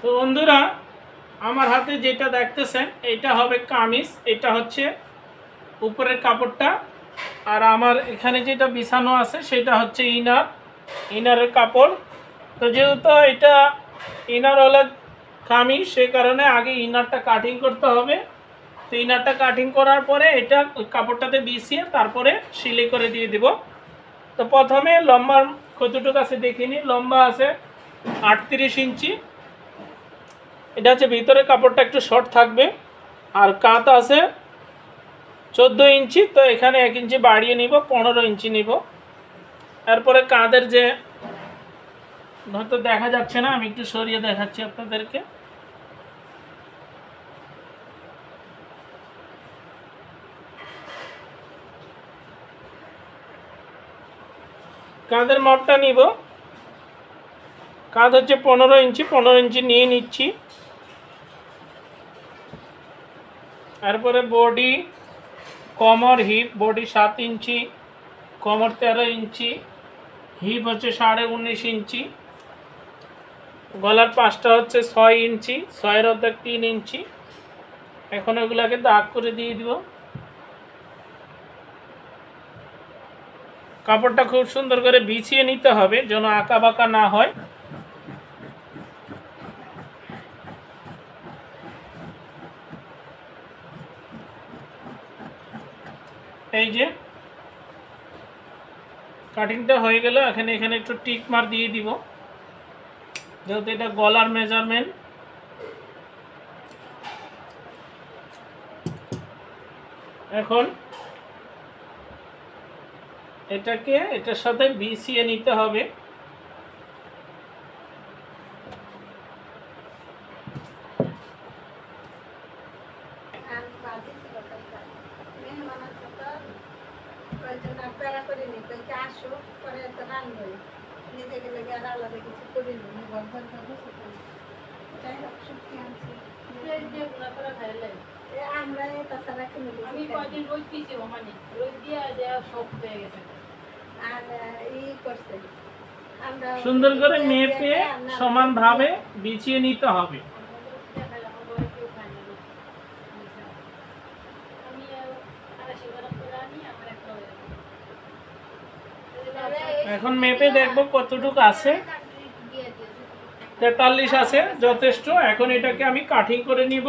তো বন্ধুরা আমার হাতে যেটা দেখতেছেন এটা হবে কামিজ, এটা হচ্ছে উপরের কাপড়টা, আর আমার এখানে যেটা বিছানো আছে সেটা হচ্ছে ইনারের কাপড়। তো যেহেতু এটা ইনার হলো কামিজ, সে কারণে আগে ইনারটা কাটিং করতে হবে। তো ইনারটা কাটিং করার পরে এটা ওই কাপড়টাতে বিছিয়ে তারপরে সেলাই করে দিয়ে দিব। তো প্রথমে লম্বা কতটুকু আছে দেখিনি, লম্বা আছে 38 ইঞ্চি। এটা হচ্ছে ভিতরে কাপড়টা একটু শর্ট থাকবে, আর কাঁধ আছে 14 ইঞ্চি। তো এখানে 1 ইঞ্চি বাড়িয়ে নিব, 15 ইঞ্চি নিব। এরপরে কাঁধের যে হয়তো দেখা যাচ্ছে না, আমি একটু সরিয়ে দেখাচ্ছি আপনাদেরকে। কাঁধের মাপটা নিব, কাঁধ হচ্ছে 15 ইঞ্চি, 15 ইঞ্চি নিয়ে নিচ্ছি। এরপরে বডি, কোমর, হিপ, বডি 7 ইঞ্চি, কোমর 13 ইঞ্চি, হিপ হচ্ছে 19.5 ইঞ্চি, গলার পাশটা হচ্ছে 6 ইঞ্চি, 6-এর অর্ধেক 3 ইঞ্চি। এখন এগুলাকে দাগ করে দিয়ে দিব। কাপড়টা খুব সুন্দর করে বিছিয়ে নিতে হবে যেন আঁকা বাঁকা না হয়। এই যে কাটিংটা হয়ে গেল। এখানে একটু টিক মার দিয়ে দিব যেহেতু এটা গলার মেজারমেন্ট। এখন এটাকে এটার সাথে বিছিয়ে নিতে হবে। সুন্দর করে মেপে সমানভাবে বিছিয়ে নিতে হবে। এখন মেপে দেখব কতটুকু আছে। 43 আছে, যথেষ্ট। এখন এটাকে আমি কাটিং করে নিব।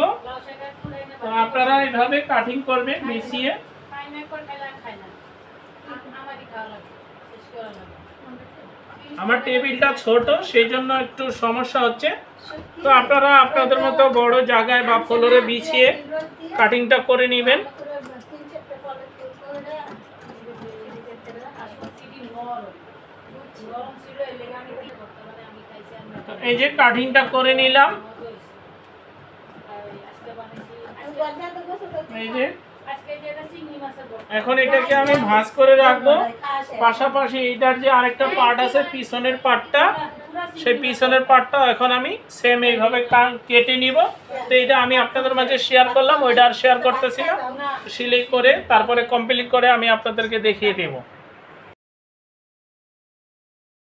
তো আপনারা এইভাবে কাটিং করবেন মিশিয়ে। আমার টেবিলটা ছোট, সেই জন্য একটু সমস্যা হচ্ছে। তো আপনারা আপনাদের মতো বড় জায়গায় বা ফ্লোরে বিছিয়ে কাটিংটা করে নেবেন। এই যে কাটিংটা করে নিলাম। এই যে এখন এটাকে আমি ভাঁজ করে রাখবো। পাশাপাশি এটার যে আরেকটা পার্ট আছে পিছনের পার্টটা, সেই পিছনের পার্টটা এখন আমি সেম এইভাবে কেটে নিব। তো এটা আমি আপনাদের মাঝে শেয়ার করলাম, ওইটা আর শেয়ার করতেছি না। সেলাই করে তারপরে কমপ্লিট করে আমি আপনাদেরকে দেখিয়ে দেব।